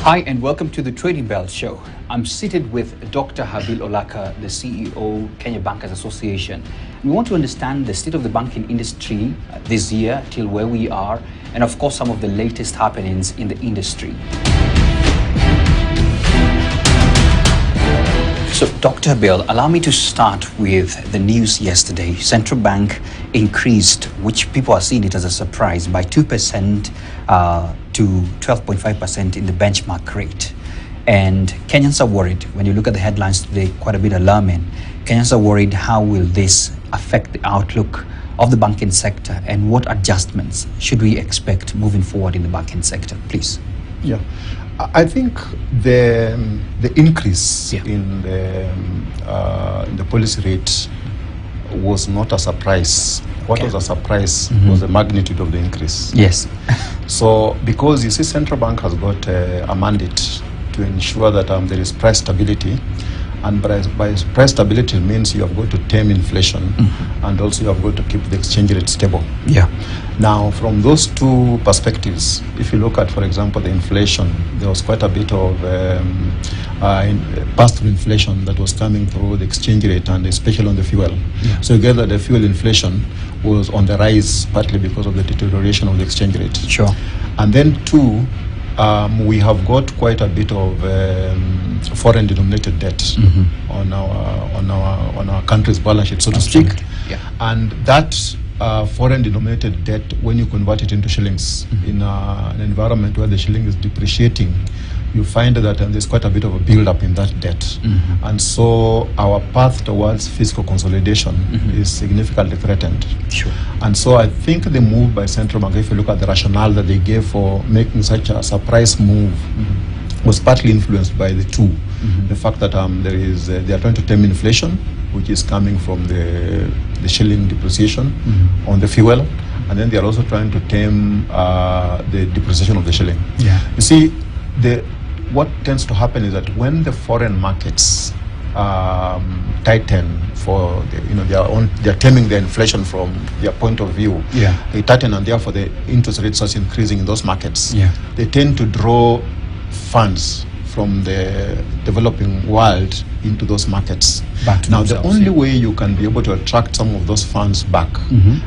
Hi and welcome to the Trading Bell Show. I'm seated with Dr. Habil Olaka, the CEO, Kenya Bankers Association. We want to understand the state of the banking industry this year till where we are, and of course some of the latest happenings in the industry. So Dr. Habil, allow me to start with the news yesterday. Central Bank increased, which people are seeing it as a surprise, by 2% to 12.5% in the benchmark rate. And Kenyans are worried. When you look at the headlines today, quite a bit alarming. Kenyans are worried, how will this affect the outlook of the banking sector, and what adjustments should we expect moving forward in the banking sector, please? Yeah, I think the increase in the policy rate was not a surprise. What was a surprise was the magnitude of the increase. Yes. So, because you see, central bank has got a mandate to ensure that there is price stability, and by price stability means you have got to tame inflation, and also you have got to keep the exchange rate stable. Yeah. Now, from those two perspectives, if you look at, for example, the inflation, there was quite a bit of pass-through inflation that was coming through the exchange rate, and especially on the fuel. Yeah. So you get that the fuel inflation was on the rise, partly because of the deterioration of the exchange rate. Sure. And then two, we have got quite a bit of foreign denominated debt on our country's balance sheet, so to speak. Yeah. And that foreign denominated debt, when you convert it into shillings in an environment where the shilling is depreciating, you find that there's quite a bit of a build-up in that debt. And so our path towards fiscal consolidation is significantly threatened. Sure. And so I think the move by central bank, if you look at the rationale that they gave for making such a surprise move, was partly influenced by the two. The fact that they are trying to tame inflation, which is coming from the shilling depreciation on the fuel, and then they are also trying to tame the depreciation of the shilling. Yeah. You see, what tends to happen is that when the foreign markets tighten for they're taming the inflation from their point of view. Yeah. They tighten, and therefore the interest rate starts increasing in those markets. Yeah. They tend to draw funds from the developing world into those markets. Back to now, the themselves, only way you can be able to attract some of those funds back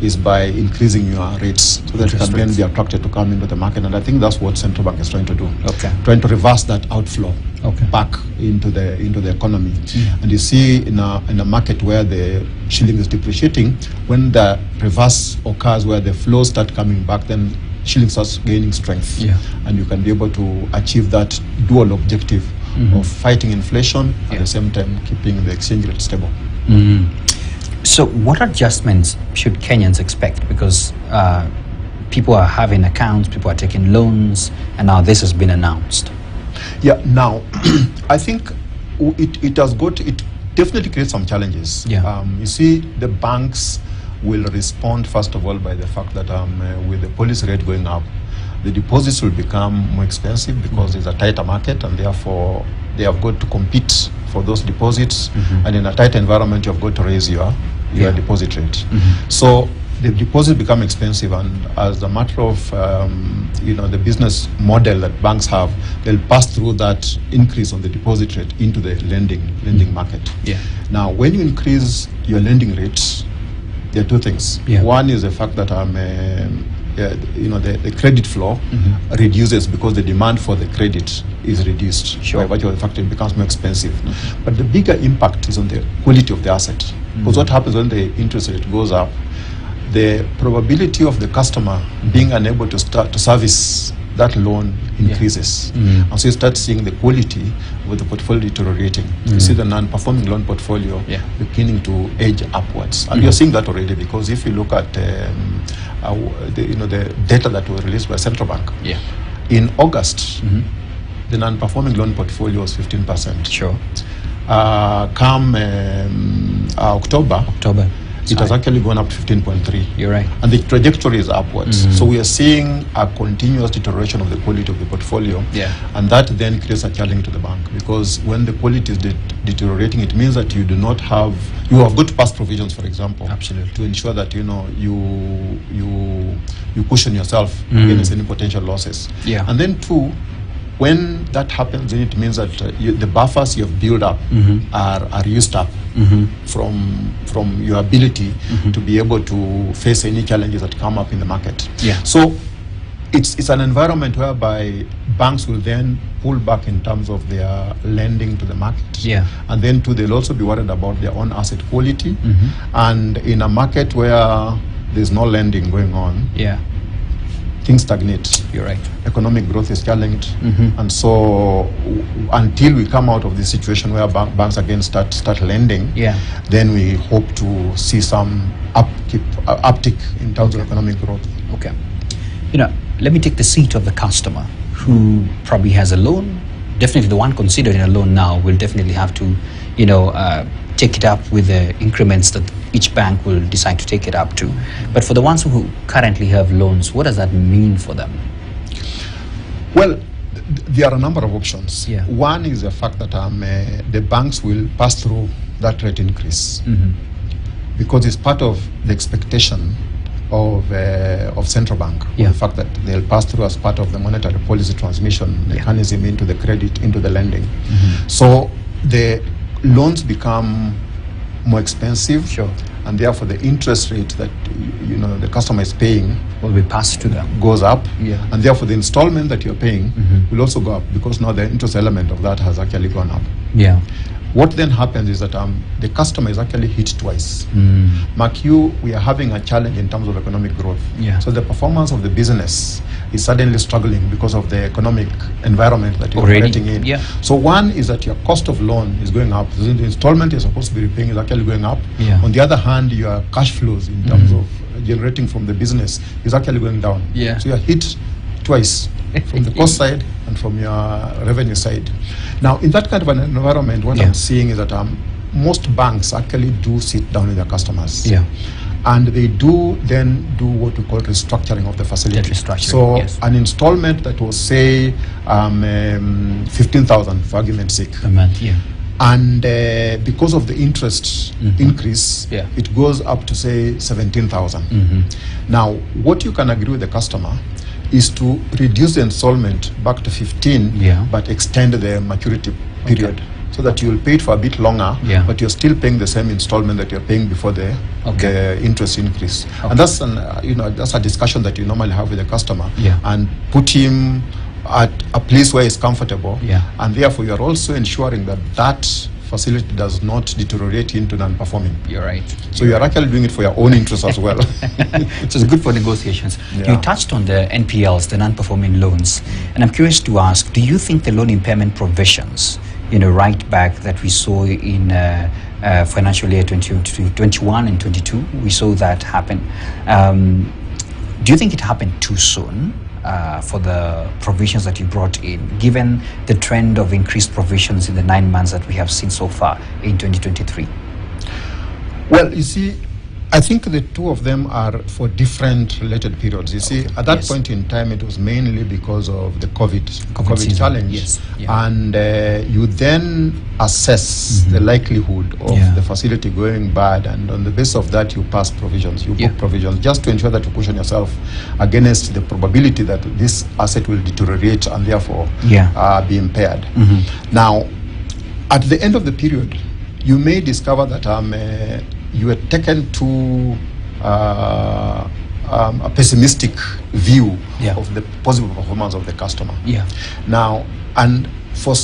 is by increasing your rates, so that you can then be attracted to come into the market. And I think that's what central bank is trying to do. Okay. Trying to reverse that outflow back into the economy. And you see, in a market where the shilling is depreciating, when the reverse occurs, where the flows start coming back, then shilling starts gaining strength, and you can be able to achieve that dual objective of fighting inflation at the same time keeping the exchange rate stable. So what adjustments should Kenyans expect? Because people are having accounts, people are taking loans, and now this has been announced. Yeah, now I think it definitely creates some challenges. You see, the banks will respond first of all by the fact that with the policy rate going up, the deposits will become more expensive because there's a tighter market, and therefore they have got to compete for those deposits. And in a tight environment, you have got to raise your deposit rate. So the deposits become expensive, and as a matter of the business model that banks have, they'll pass through that increase on the deposit rate into the lending market. Now, when you increase your lending rates, there are two things. One is the fact that the credit flow reduces because the demand for the credit is reduced by virtue of the fact that it becomes more expensive. But the bigger impact is on the quality of the asset. Because what happens when the interest rate goes up, the probability of the customer being unable to start to service that loan increases. And so you start seeing the quality of the portfolio deteriorating. You see the non-performing loan portfolio beginning to edge upwards. And you're seeing that already, because if you look at the data that were released by central bank, in August, the non-performing loan portfolio was 15%. Sure. Come October, it has actually gone up to 15.3. You're right. And the trajectory is upwards. So we are seeing a continuous deterioration of the quality of the portfolio. And that then creates a challenge to the bank, because when the quality is deteriorating, it means that you have got past provisions, for example, to ensure that you cushion yourself against any potential losses. And then two, when that happens, then it means that the buffers you have built up are used up from your ability to be able to face any challenges that come up in the market. Yeah. So it's an environment whereby banks will then pull back in terms of their lending to the market. Yeah. And then too, they'll also be worried about their own asset quality. And in a market where there's no lending going on, yeah, things stagnate. You're right. Economic growth is challenged. And so until we come out of this situation where banks again start lending, yeah, then we hope to see some uptick in terms of economic growth. Okay. Let me take the seat of the customer who probably has a loan. Definitely the one considering a loan now will definitely have to, take it up with the increments that each bank will decide to take it up to. But for the ones who currently have loans, what does that mean for them? Well, there are a number of options. Yeah. One is the fact that the banks will pass through that rate increase because it's part of the expectation of central bank. Yeah. The fact that they'll pass through as part of the monetary policy transmission mechanism into the credit, into the lending. So the loans become more expensive. Sure. And therefore the interest rate that the customer is paying will be passed to them, goes up. Yeah. And therefore the installment that you're paying will also go up because now the interest element of that has actually gone up. Yeah. What then happens is that the customer is actually hit twice. Mark you, we are having a challenge in terms of economic growth. Yeah. So the performance of the business is suddenly struggling because of the economic environment that you're operating in. Yeah. So one is that your cost of loan is going up. So the installment you're supposed to be repaying is actually going up. Yeah. On the other hand, your cash flows in terms of generating from the business is actually going down. Yeah. So you're hit twice, from the cost side and from your revenue side. Now, in that kind of an environment, what I'm seeing is that most banks actually do sit down with their customers. Yeah. And they do then do what we call restructuring of the facility. So an installment that was, say, 15,000 for argument's sake. A month, yeah. And because of the interest increase, it goes up to, say, 17,000. Now, what you can agree with the customer is to reduce the installment back to 15, but extend the maturity period. So that you will pay it for a bit longer, but you're still paying the same installment that you're paying before the interest increase. And that's that's a discussion that you normally have with the customer, and put him at a place where he's comfortable, and therefore you are also ensuring that that facility does not deteriorate into non-performing. You're right. So you're actually doing it for your own interest as well. So it's good for negotiations. You touched on the NPLs, the non-performing loans, and I'm curious to ask, do you think the loan impairment provisions, right back that we saw in financial year 2021 and 22, we saw that happen. Do you think it happened too soon for the provisions that you brought in, given the trend of increased provisions in the 9 months that we have seen so far in 2023? Well, you see, I think the two of them are for different related periods. You see, at that point in time, it was mainly because of the COVID challenge. And you then assess the likelihood of the facility going bad, and on the basis of that, you pass provisions, you book provisions, just to ensure that you cushion yourself against the probability that this asset will deteriorate and therefore be impaired. Now, at the end of the period, you may discover that you had taken too a pessimistic view of the possible performance of the customer. Now, and for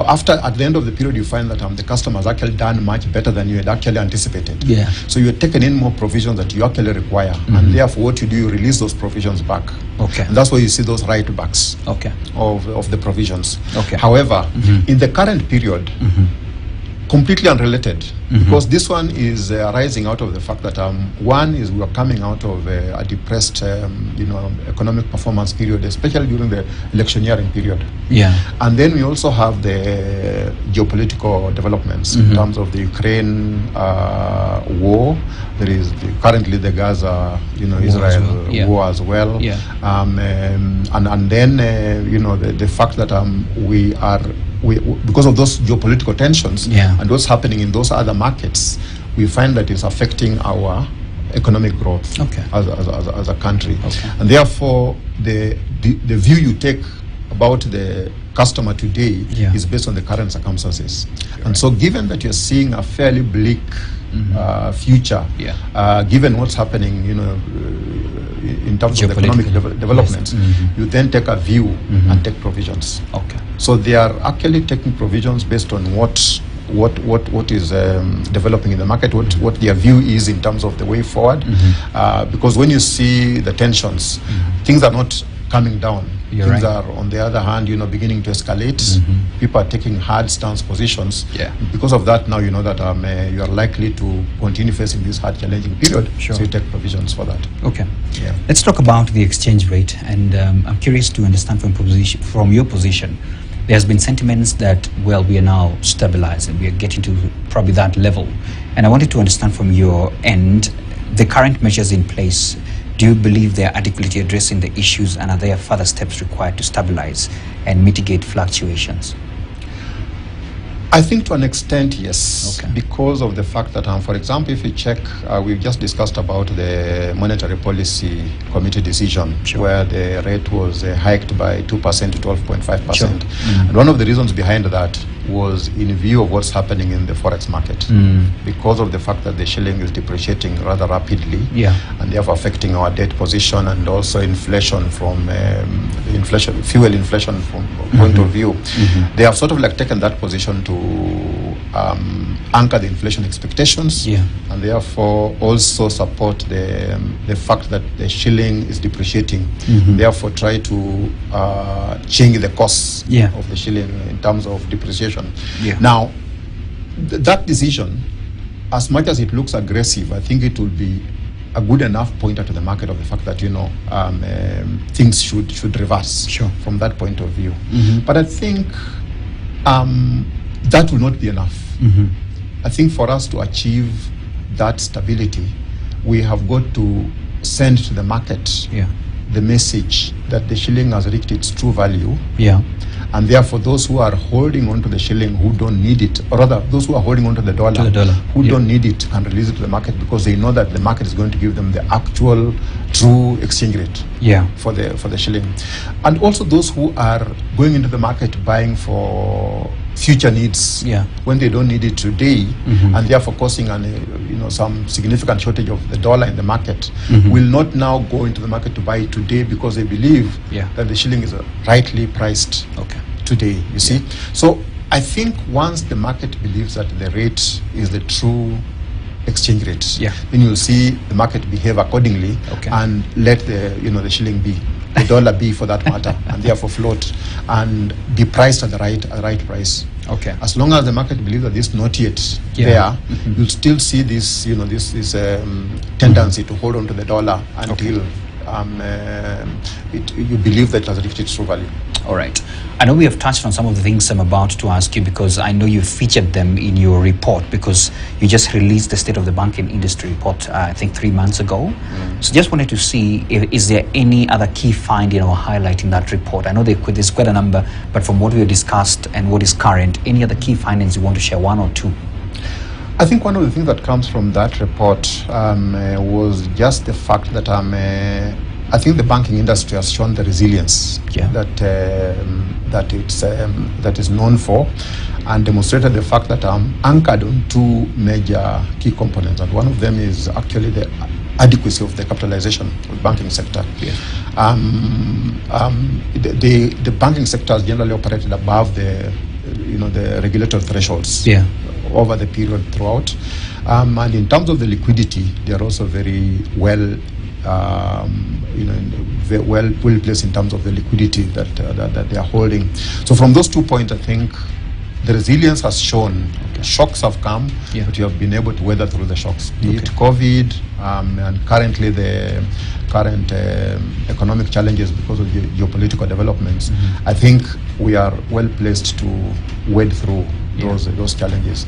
after at the end of the period, you find that the customer has actually done much better than you had actually anticipated. So you had taken in more provisions that you actually require, and therefore what you do, you release those provisions back. And that's why you see those write-backs of the provisions. However, in the current period, completely unrelated, because this one is arising out of the fact that one is we are coming out of a depressed economic performance period, especially during the electioneering period. And then we also have the geopolitical developments in terms of the Ukraine war. There is currently the Gaza Israel war as well. And then the fact that we are because of those geopolitical tensions and what's happening in those other markets, we find that it's affecting our economic growth as a country. And therefore, the view you take about the customer today is based on the current circumstances. And so given that you're seeing a fairly bleak future, given what's happening, in terms of the economic developments, you then take a view and take provisions. Okay. So they are actually taking provisions based on what is developing in the market, what their view is in terms of the way forward. Because when you see the tensions, things are not coming down. Things are, on the other hand, beginning to escalate. People are taking hard stance positions. Because of that, now you know that you are likely to continue facing this hard, challenging period. So you take provisions for that. Okay. Let's talk about the exchange rate, and I'm curious to understand from your position. There has been sentiments that, well, we are now stabilizing, we are getting to probably that level. And I wanted to understand from your end, the current measures in place, do you believe they are adequately addressing the issues, and are there further steps required to stabilize and mitigate fluctuations? I think to an extent, yes, because of the fact that, for example, if you check, we just discussed about the Monetary Policy Committee decision, where the rate was hiked by 2% to 12.5%. And one of the reasons behind that was in view of what's happening in the forex market, because of the fact that the shilling is depreciating rather rapidly, and therefore affecting our debt position, and also inflation from fuel inflation from point of view. They have sort of like taken that position to anchor the inflation expectations, and therefore also support the fact that the shilling is depreciating. Therefore, try to change the costs of the shilling in terms of depreciation. Now, that decision, as much as it looks aggressive, I think it will be a good enough pointer to the market of the fact that things should reverse from that point of view. But I think that will not be enough. I think for us to achieve that stability, we have got to send to the market the message that the shilling has reached its true value. And therefore, those who are holding on to the shilling who don't need it, or rather, those who are holding on to the dollar who don't need it, can release it to the market, because they know that the market is going to give them the actual true exchange rate for the shilling. And also those who are going into the market buying for future needs when they don't need it today, and therefore causing some significant shortage of the dollar in the market, will not now go into the market to buy it today because they believe that the shilling is rightly priced today, you see. So I think once the market believes that the rate is the true exchange rate, then you'll see the market behave accordingly and let the shilling be, the dollar be for that matter, and therefore float and be priced at the right price. As long as the market believes that this is not yet there, you'll still see this this tendency to hold on to the dollar until you believe that it has reached its true value. All right. I know we have touched on some of the things I'm about to ask you, because I know you featured them in your report, because you just released the State of the Banking Industry report, I think 3 months ago. So just wanted to see, is there any other key finding or highlighting that report? I know there's quite a number, but from what we have discussed and what is current, any other key findings you want to share, one or two? I think one of the things that comes from that report was just the fact that I think the banking industry has shown the resilience that is known for, and demonstrated the fact that anchored on two major key components, and one of them is actually the adequacy of the capitalization of the banking sector. The banking sector has generally operated above the regulatory thresholds over the period throughout, and in terms of the liquidity, they are also very well well placed in terms of the liquidity that they are holding. So from those 2 points, I think the resilience has shown. Shocks have come, but you have been able to weather through the shocks, be it COVID, and currently the current economic challenges because of the geopolitical developments. I think we are well placed to wade through those challenges.